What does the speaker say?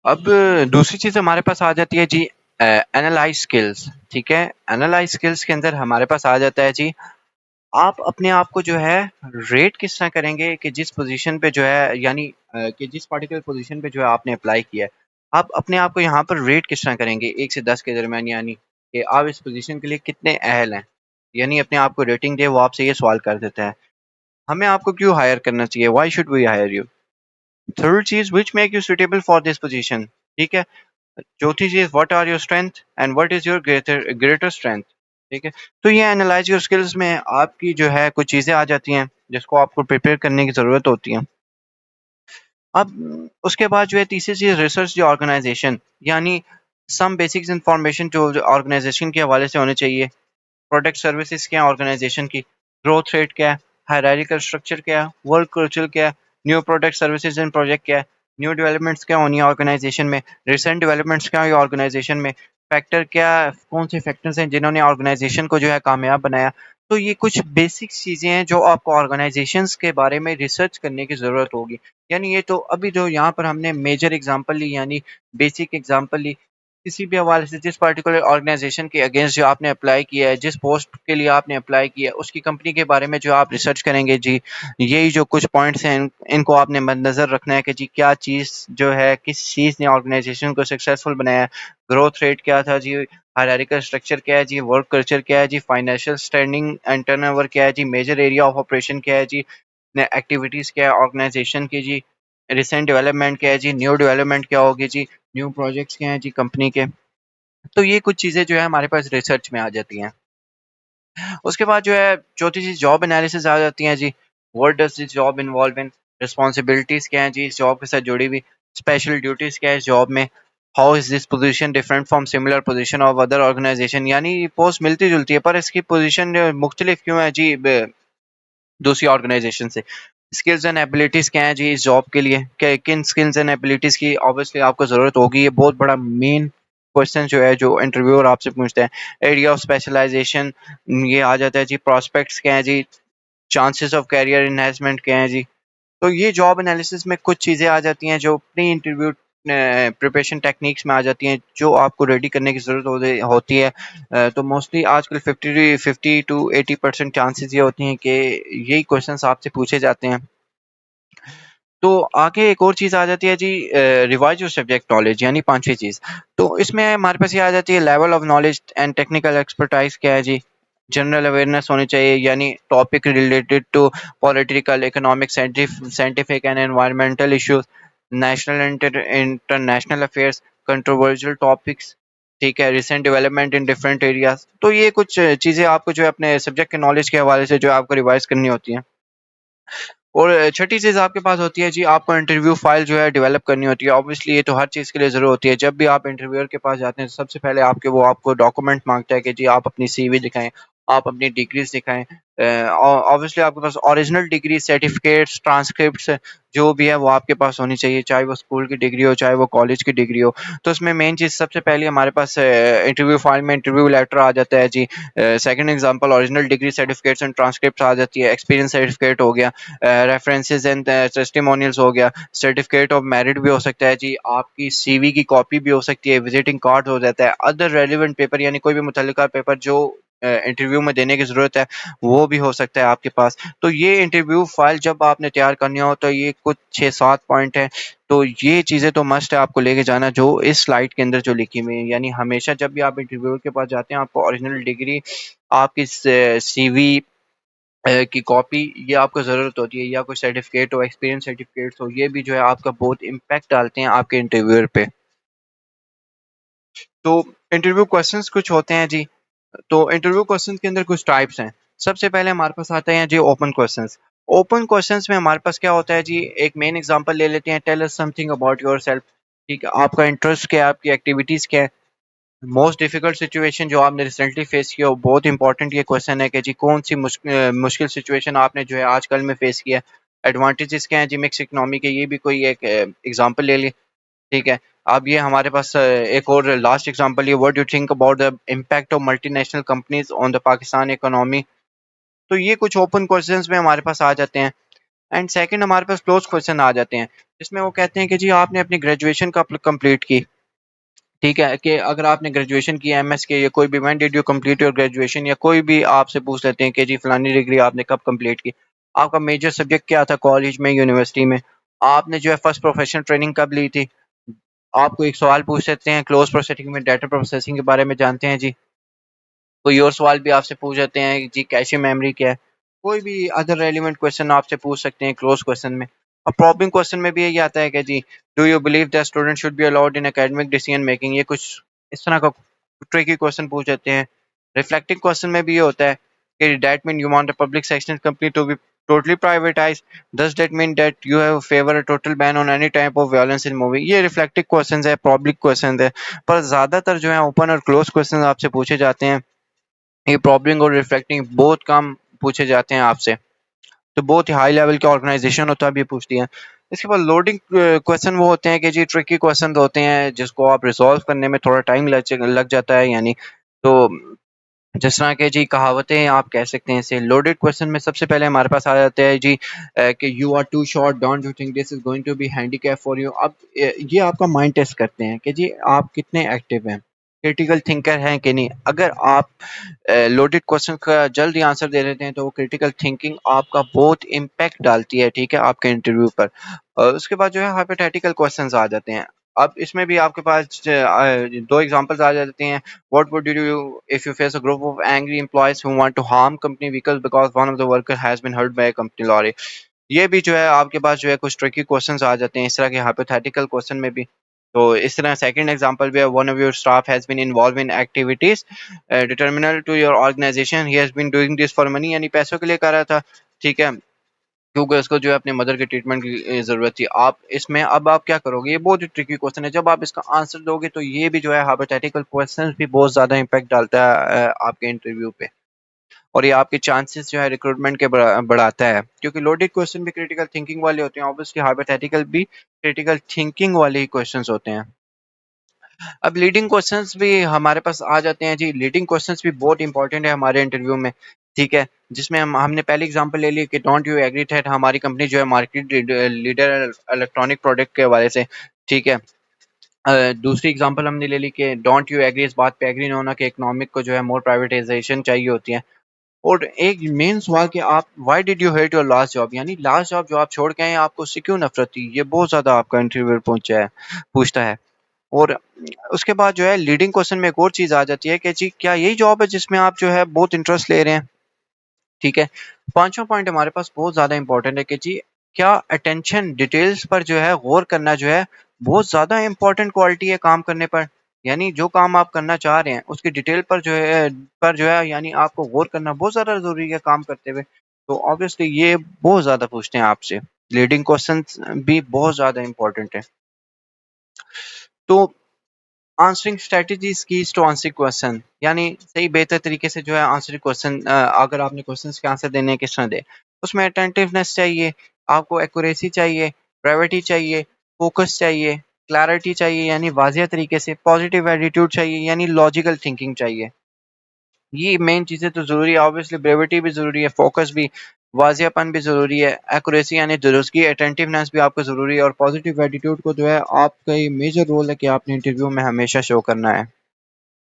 अब दूसरी चीज़ हमारे पास आ जाती है जी एनालाइज स्किल्स। ठीक है, एनालाइज स्किल्स के अंदर हमारे पास आ जाता है जी, आप अपने आप को जो है रेट किस तरह करेंगे कि जिस पोजीशन पे जो है यानी कि जिस पर्टिकुलर पोजीशन पे जो है आपने अप्लाई किया है, आप अपने आप को यहाँ पर रेट किस तरह करेंगे 1 से 10 के दरमियान, यानी कि आप इस पोजीशन के लिए कितने अहल हैं, यानी अपने आप को रेटिंग दे, वो आपसे ये सवाल कर देता है हमें आपको क्यों हायर करना चाहिए, why should we hire you. Third चीज, which make you suitable for this position. ठीक है, चौथी चीज, what are your strength and what is your greater greater strength. ठीक है, तो ये एनालाइज योर स्किल्स में आपकी जो है कुछ चीजें आ जाती हैं जिसको आपको प्रिपेयर करने की जरूरत होती है। अब उसके बाद जो है तीसरी चीज, रिसर्च द ऑर्गेनाइजेशन, यानी सम बेसिक्स इंफॉर्मेशन जो ऑर्गेनाइजेशन के हवाले से होने चाहिए। प्रोडक्ट सर्विसेज क्या है ऑर्गेनाइजेशन की, ग्रोथ रेट क्या है, हायरार्किकल स्ट्रक्चर क्या है, वर्क कल्चर क्या है, new product services and project क्या है, न्यू डेवलपमेंट्स क्या होनी है ऑर्गेनाइजेशन में, रिसेंट डेवलपमेंट्स क्या हुई ऑर्गेनाइजेशन में, फैक्टर क्या, कौन से फैक्टर्स हैं जिन्होंने ऑर्गेनाइजेशन को जो है कामयाब बनाया। तो ये कुछ बेसिक चीजें हैं जो आपको ऑर्गेनाइजेशंस के बारे में रिसर्च करने की जरूरत होगी। यानी ये तो अभी जो यहाँ पर हमने मेजर एग्जांपल ली, यानी बेसिक एग्जांपल ली, किसी भी हवाले से जिस पर्टिकुलर ऑर्गेनाइजेशन के अगेंस्ट जो आपने अप्लाई किया है, जिस पोस्ट के लिए आपने अप्लाई किया है, उसकी कंपनी के बारे में जो आप रिसर्च करेंगे जी, यही जो कुछ पॉइंट्स हैं इनको आपने मद्देनजर रखना है कि जी क्या चीज़ जो है, किस चीज़ ने ऑर्गेनाइजेशन को सक्सेसफुल बनाया है, ग्रोथ रेट क्या था जी, हायरार्किकल स्ट्रक्चर क्या है जी, वर्क कल्चर क्या है जी, फाइनेंशियल स्टैंडिंग एंड टर्नओवर क्या है जी, मेजर एरिया ऑफ ऑपरेशन क्या है जी, एक्टिविटीज़ क्या है ऑर्गेनाइजेशन की जी, रिसेंट डेवलपमेंट क्या है जी, न्यू डेवलपमेंट क्या होगी जी, न्यू प्रोजेक्ट्स क्या हैं जी कंपनी के। तो ये कुछ चीज़ें जो है हमारे पास रिसर्च में आ जाती हैं। उसके बाद जो है चौथी चीज़, जॉब एनालिसिस आ जाती हैं जी। What does this job involve in, responsibilities क्या हैं जी इस जॉब के साथ जुड़ी हुई, स्पेशल ड्यूटीज़ क्या है इस जॉब में, how is this position different from similar position of other organization, यानी पोस्ट मिलती-जुलती है पर इसकी पोज़ीशन मुख्तलिफ क्यों है जी दूसरी ऑर्गेनाइजेशन से। स्किल्स एंड एबिलिटीज़ क्या हैं जी इस जॉब के लिए, किन स्किल्स एंड एबिलिटीज़ की ऑब्वियसली आपको ज़रूरत होगी, ये बहुत बड़ा मेन क्वेश्चन जो है जो इंटरव्यूअर आपसे पूछता है। एरिया ऑफ स्पेशलाइजेशन ये आ जाता है जी, प्रोस्पेक्ट्स क्या है जी, चांसेस ऑफ कैरियर एनहांसमेंट क्या है जी। तो ये जॉब एनालिसिस में कुछ चीज़ें आ जाती हैं जो प्री इंटरव्यू प्रिपरेशन टेक्निक्स में आ जाती हैं जो आपको रेडी करने की ज़रूरत होती है। तो मोस्टली आजकल 50 टू 80% चांसेस ये होती हैं कि यही क्वेश्चंस आपसे पूछे जाते हैं। तो आगे एक और चीज़ आ जाती है जी, रिवाइज योर सब्जेक्ट नॉलेज, यानी पांचवी चीज़। तो इसमें हमारे पास ये आ जाती है, level of knowledge and technical expertise क्या है जी, जनरल अवेयरनेस होनी चाहिए, यानी topic related to political, economic, scientific and environmental issues, national international affairs, controversial topics. ठीक है, recent development in different areas. तो ये कुछ चीज़ें आपको जो है अपने सब्जेक्ट के नॉलेज के हवाले से जो है आपको रिवाइज करनी होती हैं। और छठी चीज़ आपके पास होती है जी, आपको इंटरव्यू फाइल जो है डेवलप करनी होती है। ऑब्वियसली ये तो हर चीज़ के लिए ज़रूर होती है। जब भी आप इंटरव्यूअर के पास जाते हैं, सबसे पहले आपको डॉक्यूमेंट माँगता है कि जी आप अपनी सीवी दिखाएँ, आप अपनी डिग्रीज़ दिखाएँ। ऑब्वियसली आपके पास ओरिजिनल डिग्री, सर्टिफिकेट्स, ट्रांसक्रिप्ट्स जो भी है वो आपके पास होनी चाहिए, चाहे वो स्कूल की डिग्री हो, चाहे वो कॉलेज की डिग्री हो। तो उसमें मेन चीज़ सबसे पहले हमारे पास इंटरव्यू फाइल में इंटरव्यू लेटर आ जाता है जी। Second example, original degree, certificates and transcripts आ जाती है। एक्सपीरियंस सर्टिफिकेट हो गया, रेफरेंसेस एंड टेस्टिमोनियल्स हो गया, सर्टिफिकेट ऑफ मेरिट भी हो सकता है जी, आपकी सीवी की कॉपी भी हो सकती है, विजिटिंग कार्ड हो जाता है, अदर रेलिवेंट पेपर यानी कोई भी मुतल्लिका पेपर जो इंटरव्यू में देने की ज़रूरत है, वो भी हो सकता है आपके पास। तो ये इंटरव्यू फाइल जब आपने तैयार करनी हो तो ये कुछ 6-7 पॉइंट हैं। तो ये चीज़ें तो मस्ट है आपको लेके जाना जो इस स्लाइड के अंदर जो लिखी हुई है, यानी हमेशा जब भी आप इंटरव्यूअर के पास जाते हैं आपको ओरिजिनल डिग्री, आपकी सीवी की कॉपी ये आपको ज़रूरत होती है, या कोई सर्टिफिकेट हो, एक्सपीरियंस सर्टिफिकेट्स हो, ये भी जो है आपका बहुत इम्पैक्ट डालते हैं आपके इंटरव्यूअर पे। तो इंटरव्यू क्वेश्चंस कुछ होते हैं जी। तो इंटरव्यू क्वेश्चन के अंदर कुछ टाइप्स हैं। सबसे पहले हमारे पास आते हैं जी ओपन क्वेश्चंस। ओपन क्वेश्चंस में हमारे पास क्या होता है जी, एक मेन एग्जांपल ले लेते हैं, tell us something about yourself. ठीक है, आपका इंटरेस्ट क्या है, आपकी एक्टिविटीज़ क्या है, मोस्ट डिफिकल्ट सिचुएशन जो आपने रिसेंटली फेस किया हो। बहुत इंपॉर्टेंट ये क्वेश्चन है कि जी कौन सी मुश्किल सिचुएशन आपने जो है आजकल में फेस किया। एडवांटेजेस क्या हैं जी मिक्स इकोनॉमी के, ये भी कोई एक एग्जांपल ले लिए। ठीक है, अब ये हमारे पास एक और लास्ट एग्जांपल, ये what do you think about the impact of multinational companies on the Pakistan economy. तो ये कुछ ओपन क्वेश्चंस में हमारे पास आ जाते हैं। एंड सेकंड हमारे पास क्लोज क्वेश्चन आ जाते हैं, जिसमें वो कहते हैं कि जी आपने अपनी ग्रेजुएशन कब कंप्लीट की। ठीक है कि अगर आपने ग्रेजुएशन की एमएस की या कोई भी, when did you complete your graduation, या कोई भी आपसे पूछ लेते हैं कि जी फलानी डिग्री आपने कब कंप्लीट की, आपका मेजर सब्जेक्ट क्या था कॉलेज में, यूनिवर्सिटी में, आपने जो है फर्स्ट प्रोफेशनल ट्रेनिंग कब ली थी। आपको एक सवाल पूछ सकते हैं क्लोज प्रोसेसिंग में, डाटा प्रोसेसिंग के बारे में जानते हैं जी, कोई और सवाल भी आपसे पूछ जाते हैं जी कैशे मेमोरी क्या है, कोई भी अदर रेलिवेंट क्वेश्चन आपसे पूछ सकते हैं क्लोज क्वेश्चन में। अब प्रॉब्लम क्वेश्चन में भी यही आता है कि जी do you believe that student should be allowed in academic decision making, ये कुछ इस तरह का ट्रिकी क्वेश्चन पूछ जाते हैं। रिफ्लेक्टिव क्वेश्चन में भी ये होता है कि that mean you want a public section company to be totally privatized, does that mean that you have favor a total ban on any type of violence in movie। ये reflective questions है, public questions है, पर ज्यादातर जो है open और close questions आपसे पूछे जाते हैं। ये प्रॉब्लम और रिफ्लेक्टिंग बहुत कम पूछे जाते हैं आपसे, तो बहुत ही हाई लेवल की ऑर्गेनाइजेशन होता है, ये पूछती है। इसके बाद लोडिंग क्वेश्चन वो होते हैं कि जी ट्रिकी क्वेश्चन होते हैं जिसको आप रिजॉल्व करने में थोड़ा टाइम लग जाता है, यानी तो जिस तरह के जी कहावतें आप कह सकते हैं इसे। लोडेड क्वेश्चन में सबसे पहले हमारे पास आ जाता है जी कि you are too short, don't you think this is going to be handicap for you. अब ये आपका माइंड टेस्ट करते हैं कि जी आप कितने एक्टिव हैं, क्रिटिकल थिंकर हैं कि नहीं। अगर आप लोडेड क्वेश्चन का जल्दी आंसर दे देते हैं तो वो क्रिटिकल थिंकिंग आपका बहुत इम्पैक्ट डालती है, ठीक है, आपके इंटरव्यू पर। और उसके बाद जो है हाइपोथेटिकल क्वेश्चंस आ जाते हैं। अब इसमें भी आपके पास दो एग्जांपल्स आ जाते हैं। What would you do if you face a group of angry employees who want to harm company vehicles because one of the worker has been hurt by a company lorry. ये भी जो है आपके पास जो है कुछ ट्रिकी क्वेश्चंस आ जाते हैं इस तरह के हाइपोथेटिकल क्वेश्चन में भी। तो इस तरह सेकंड एग्जांपल भी है, one of your staff has been involve in activities detrimental to your organisation, he has been doing this for money, यानी पैसों के लिए कर रहा था, ठीक है, क्योंकि उसको जो है अपने मदर के ट्रीटमेंट की ज़रूरत थी। आप इसमें अब आप क्या करोगे, ये बहुत ही ट्रिकी क्वेश्चन है। जब आप इसका आंसर दोगे तो ये भी जो है हाइपोथेटिकल क्वेश्चंस भी बहुत ज़्यादा इम्पैक्ट डालता है आपके इंटरव्यू पे, और ये आपके चांसेस जो है रिक्रूटमेंट के बढ़ाता है, क्योंकि लोडेड क्वेश्चन भी क्रिटिकल थिंकिंग वाले होते हैं, ऑब्वियसली हाइपोथेटिकल भी क्रिटिकल थिंकिंग वाले ही क्वेश्चंस होते हैं। अब लीडिंग क्वेश्चंस भी हमारे पास आ जाते हैं जी। लीडिंग क्वेश्चंस भी बहुत इंपॉर्टेंट है हमारे इंटरव्यू में, ठीक है, जिसमें हमने पहली एग्जांपल ले ली कि डोंट यू एग्री दैट हमारी कंपनी जो है मार्केट लीडर इलेक्ट्रॉनिक प्रोडक्ट के हवाले से, ठीक है। दूसरी एग्जांपल हमने ले ली कि डोंट यू एग्री, इस बात पे एग्री नहीं होना कि इकोनॉमिक को जो है मोर प्राइवेटाइजेशन चाहिए होती है। और एक मेन सवाल कि आप why did you hate your last job, यानी लास्ट जॉब जो आप छोड़ के आए हैं आपको उससे क्यों नफरत थी, ये बहुत ज्यादा आपका इंटरव्यू पहुंचा है, पूछता है। और उसके बाद जो है लीडिंग क्वेश्चन में एक और चीज़ आ जाती है कि जी क्या यही जॉब है जिसमें आप जो है बहुत इंटरेस्ट ले रहे हैं, ठीक है। पांचवा पॉइंट हमारे पास बहुत ज़्यादा इंपॉर्टेंट है कि जी क्या अटेंशन डिटेल्स पर जो है गौर करना जो है बहुत ज़्यादा इंपॉर्टेंट क्वालिटी है काम करने पर। यानी जो काम आप करना चाह रहे हैं उसकी डिटेल पर जो है यानी आपको गौर करना बहुत ज़्यादा ज़रूरी है काम करते हुए। तो ऑब्वियसली ये बहुत ज़्यादा पूछते हैं आपसे, लीडिंग क्वेश्चन भी बहुत ज़्यादा इंपॉर्टेंट है। तो answering strategies keys to answer question, यानी सही बेहतर तरीके से जो है आंसर क्वेश्चन, अगर आपने क्वेश्चंस के आंसर देने हैं किस तरह दे, उसमें अटेंटिवनेस चाहिए, आपको एक्यूरेसी चाहिए, ब्रेविटी चाहिए, फोकस चाहिए, क्लैरिटी चाहिए यानी वाजिया तरीके से, पॉजिटिव एटीट्यूड चाहिए यानी लॉजिकल थिंकिंग चाहिए। ये मेन चीज़ें तो ज़रूरी है, ऑब्वियसली ब्रेविटी भी ज़रूरी है, फोकस भी, वाजियापन भी ज़रूरी है, एक्यूरेसी यानी दुरुस्तगी, अटेंटिवनेस भी आपको ज़रूरी है, और पॉजिटिव एटीट्यूड को जो है आपका ये मेजर रोल है कि आपने इंटरव्यू में हमेशा शो करना है।